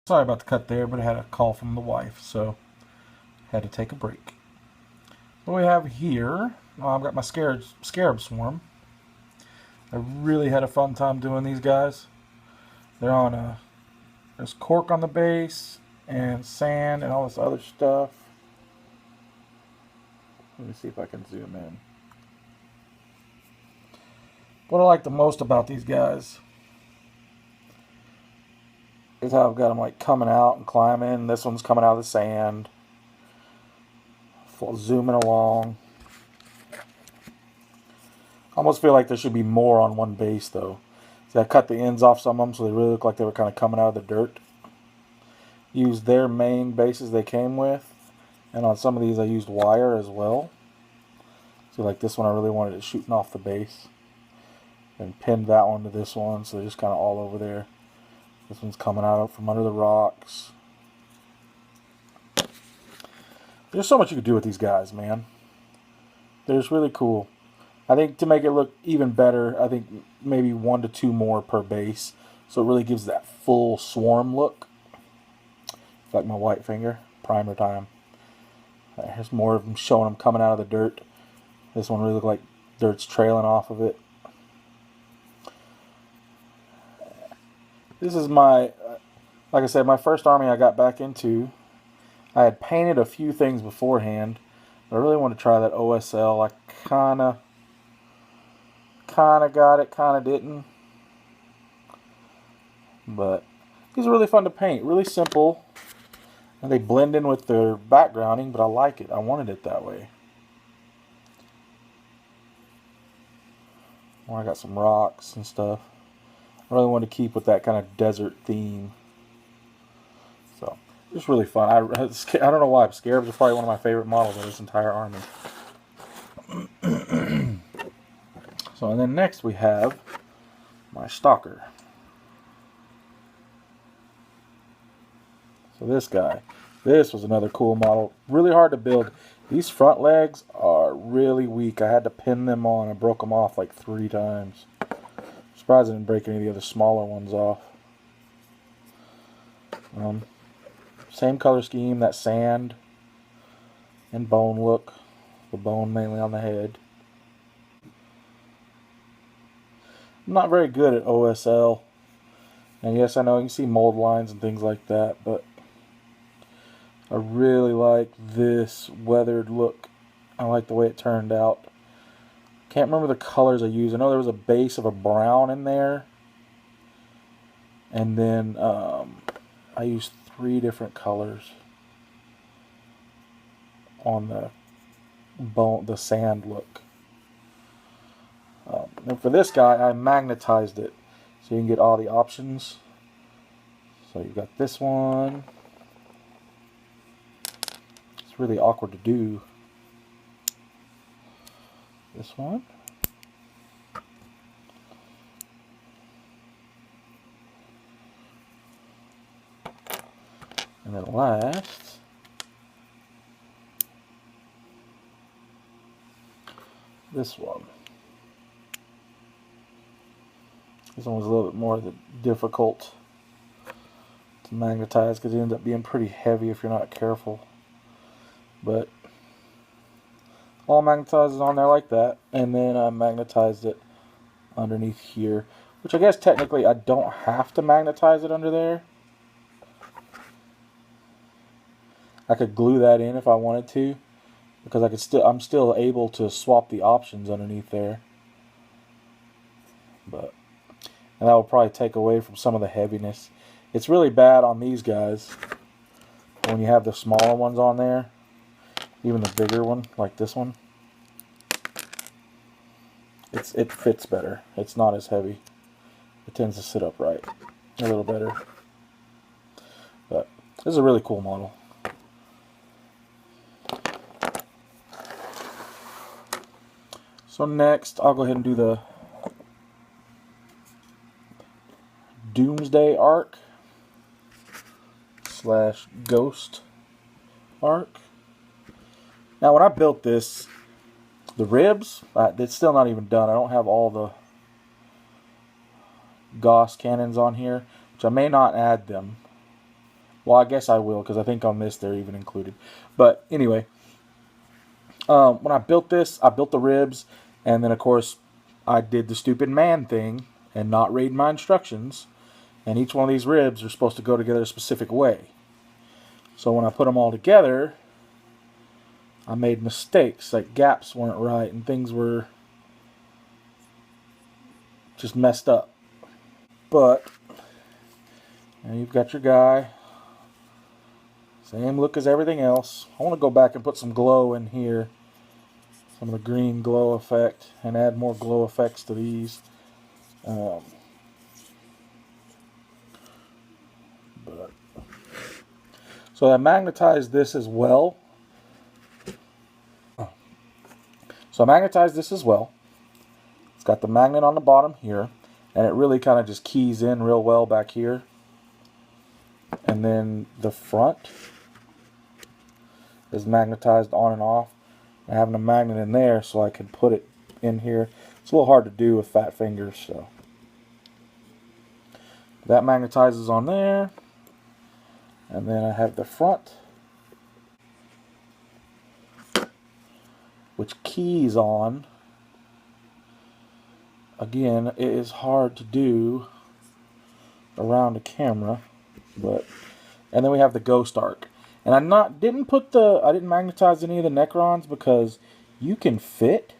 Sorry about the cut there, but I had a call from the wife, so had to take a break. What we have here, I've got my Scarab Swarm. I really had a fun time doing these guys. They're on there's cork on the base and sand and all this other stuff. Let me see if I can zoom in. What I like the most about these guys is how I've got them like coming out and climbing. This one's coming out of the sand. Zooming along. I almost feel like there should be more on one base though. See, I cut the ends off some of them so they really look like they were kind of coming out of the dirt. Used their main bases they came with. And on some of these I used wire as well. See, like this one I really wanted it shooting off the base. And pinned that one to this one, so they're just kind of all over there. This one's coming out from under the rocks. There's so much you could do with these guys, man. They're just really cool. I think to make it look even better, I think maybe 1 to 2 more per base. So it really gives that full swarm look. It's like my white finger. Primer time. Here's more of them showing them coming out of the dirt. This one really looks like dirt's trailing off of it. This is my, like I said, my first army I got back into. I had painted a few things beforehand, but I really wanted to try that OSL. I kind of got it, kind of didn't. But these are really fun to paint, really simple. And they blend in with their backgrounding, but I like it. I wanted it that way. Well, I got some rocks and stuff. I really wanted to keep with that kind of desert theme. So, it's really fun. I don't know why. Scarabs are probably one of my favorite models of this entire army. So, and then next we have my Stalker. So this guy. This was another cool model. Really hard to build. These front legs are really weak. I had to pin them on. I broke them off like 3 times. Surprised I didn't break any of the other smaller ones off. Same color scheme, that sand and bone look. The bone mainly on the head. I'm not very good at OSL. And yes, I know you can see mold lines and things like that, but I really like this weathered look. I like the way it turned out. Can't remember the colors I used. I know there was a base of a brown in there. And then I used 3 different colors on the sand look. And for this guy, I magnetized it so you can get all the options. So you've got this one. It's really awkward to do. This one. And then last, this one. This one was a little bit more difficult to magnetize because it ends up being pretty heavy if you're not careful. But all magnetizes on there like that, and then I magnetized it underneath here, which I guess technically I don't have to magnetize it under there. I could glue that in if I wanted to, because I'm still able to swap the options underneath there. And that will probably take away from some of the heaviness. It's really bad on these guys when you have the smaller ones on there, even the bigger one like this one. It fits better. It's not as heavy. It tends to sit upright a little better. But this is a really cool model. So next, I'll go ahead and do the Doomsday Arc / Ghost Arc. Now, when I built this, the ribs, it's still not even done. I don't have all the Gauss cannons on here, which I may not add them. Well, I guess I will, because I think on this they're even included. But anyway, when I built this, I built the ribs, and then of course I did the stupid man thing and not read my instructions. And each one of these ribs are supposed to go together a specific way. So when I put them all together, I made mistakes, like gaps weren't right and things were just messed up. But you've got your guy. Same look as everything else. I want to go back and put some glow in here. Some of the green glow effect, and add more glow effects to these. So I magnetized this as well. It's got the magnet on the bottom here, and it really kind of just keys in real well back here. And then the front is magnetized on and off. And having a magnet in there so I can put it in here. It's a little hard to do with fat fingers, so that magnetizes on there. And then I have the front, which keys on. Again, it is hard to do around a camera, and then we have the Ghost Arc. And I didn't magnetize any of the Necrons because you can fit.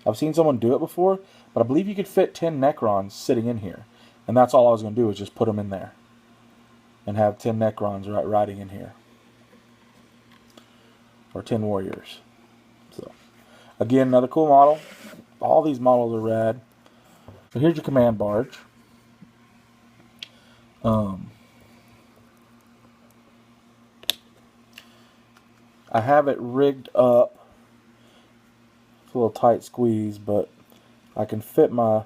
I've seen someone do it before, but I believe you could fit 10 Necrons sitting in here, and that's all I was going to do, is just put them in there and have 10 Necrons riding in here, or 10 warriors. So again, another cool model. All these models are rad. So here's your command barge. I have it rigged up. It's a little tight squeeze, but I can fit my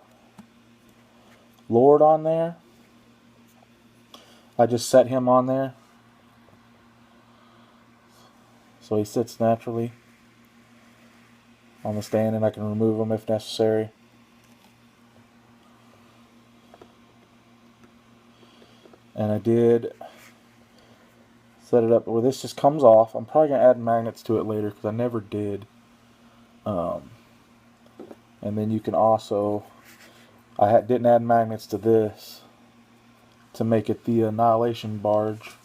Lord on there. I just set him on there, so he sits naturally on the stand, and I can remove him if necessary. And I did set it up where this just comes off. I'm probably going to add magnets to it later because I never did. And then you can also, didn't add magnets to this to make it the Annihilation Barge.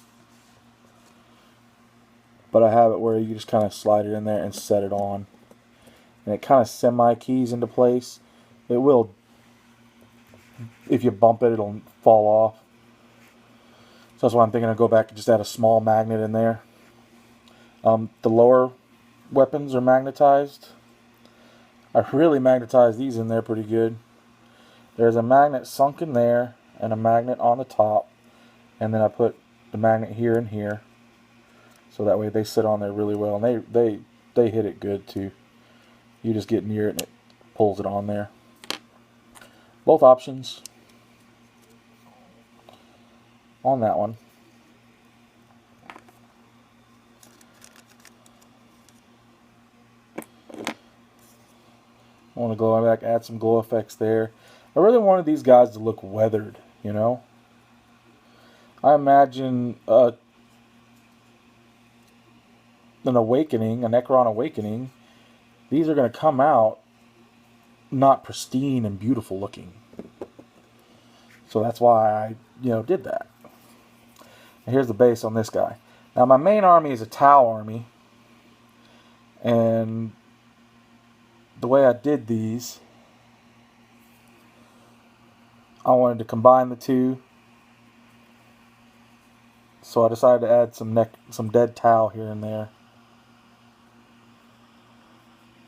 But I have it where you just kind of slide it in there and set it on. And it kind of semi-keys into place. It will, if you bump it, it'll fall off. So that's why I'm thinking I'll go back and just add a small magnet in there. The lower weapons are magnetized. I really magnetized these in there pretty good. There's a magnet sunk in there and a magnet on the top. And then I put the magnet here and here. So that way they sit on there really well. And they hit it good too. You just get near it and it pulls it on there. Both options on that one. I want to go back, add some glow effects there. I really wanted these guys to look weathered, you know. I imagine an awakening, a Necron awakening, these are going to come out not pristine and beautiful looking. So that's why I, did that. And here's the base on this guy. Now my main army is a Tau army. And the way I did these, I wanted to combine the two. So I decided to add some dead Tau here and there.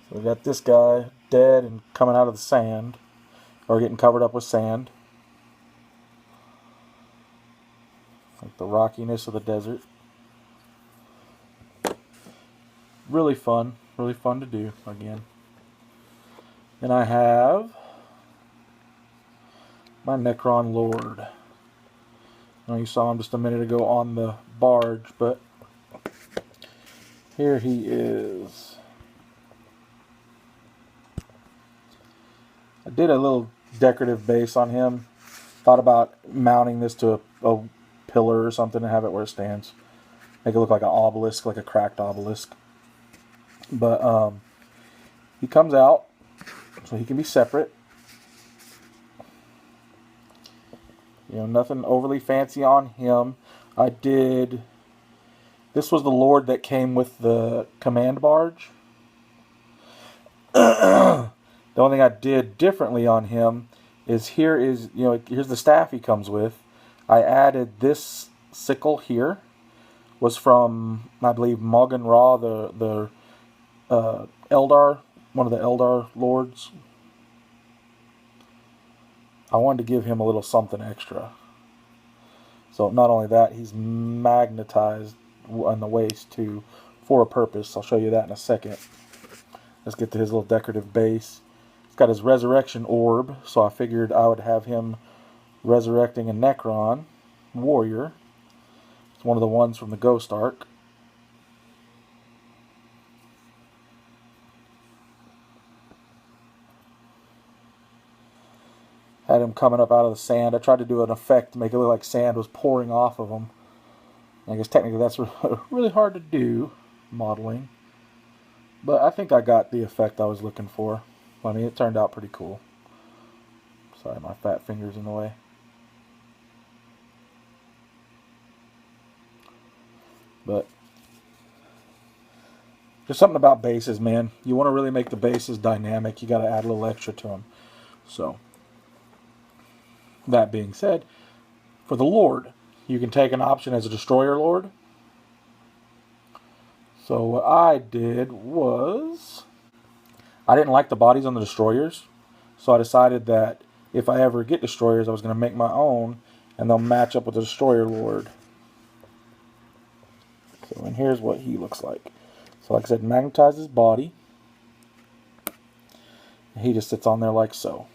So we got this guy dead and coming out of the sand, or getting covered up with sand. Like the rockiness of the desert. Really fun to do again. Then I have my Necron Lord. Now you saw him just a minute ago on the barge, but here he is. I did a little decorative base on him. Thought about mounting this to a pillar or something and have it where it stands. Make it look like an obelisk, like a cracked obelisk. But he comes out, so he can be separate. You know, nothing overly fancy on him. This was the Lord that came with the command barge. The only thing I did differently on him is here's the staff he comes with. I added this sickle here. Was from, I believe, Moggan Ra, the Eldar, one of the Eldar lords. I wanted to give him a little something extra. So not only that, he's magnetized on the waist too, for a purpose. I'll show you that in a second. Let's get to his little decorative base. He's got his resurrection orb, so I figured I would have him resurrecting a Necron warrior. It's one of the ones from the Ghost Arc. Had him coming up out of the sand. I tried to do an effect to make it look like sand was pouring off of him. I guess technically that's really hard to do, modeling. But I think I got the effect I was looking for. I mean, it turned out pretty cool. Sorry, my fat finger's in the way. But there's something about bases, man. You want to really make the bases dynamic, you got to add a little extra to them. So, that being said, for the Lord, you can take an option as a Destroyer Lord. So what I did was, I didn't like the bodies on the Destroyers, so I decided that if I ever get Destroyers, I was going to make my own, and they'll match up with the Destroyer Lord. So, and here's what he looks like. So like I said, magnetize his body. And he just sits on there like so.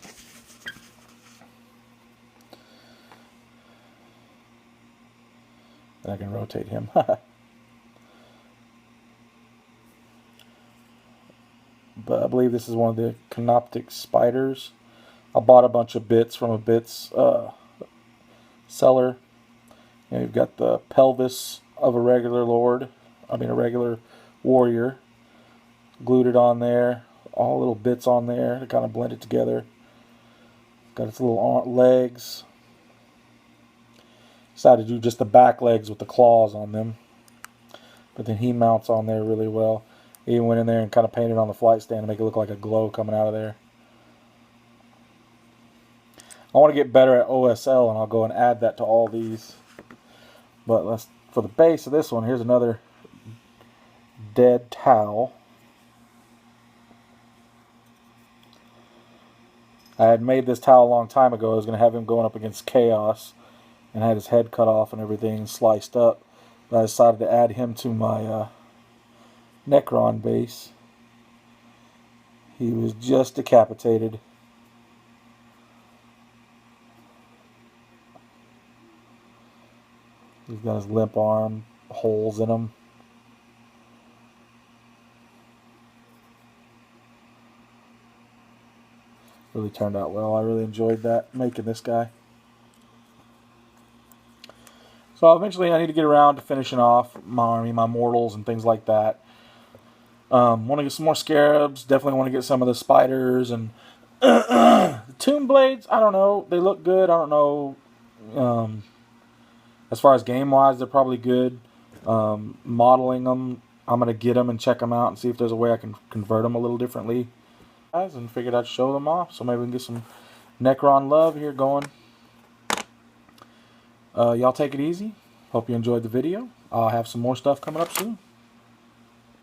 And I can rotate him. But I believe this is one of the canoptic spiders. I bought a bunch of bits from a bits seller. And you've got the pelvis of a regular lord. I mean a regular warrior. Glued it on there. All little bits on there to kind of blend it together. Got its little legs. Decided to do just the back legs with the claws on them. But then he mounts on there really well. He even went in there and kind of painted on the flight stand to make it look like a glow coming out of there. I want to get better at OSL, and I'll go and add that to all these. But for the base of this one, here's another dead towel. I had made this towel a long time ago. I was going to have him going up against Chaos and had his head cut off and everything sliced up. But I decided to add him to my Necron base. He was just decapitated. He's got his limp arm, holes in him. Really turned out well. I really enjoyed that, making this guy. So eventually I need to get around to finishing off my army, my mortals and things like that. Want to get some more scarabs. Definitely want to get some of the spiders and the tomb blades. I don't know. They look good. I don't know. As far as game-wise, they're probably good. Modeling them, I'm going to get them and check them out and see if there's a way I can convert them a little differently. And figured I'd show them off. So maybe we can get some Necron love here going. Y'all take it easy. Hope you enjoyed the video. I'll have some more stuff coming up soon.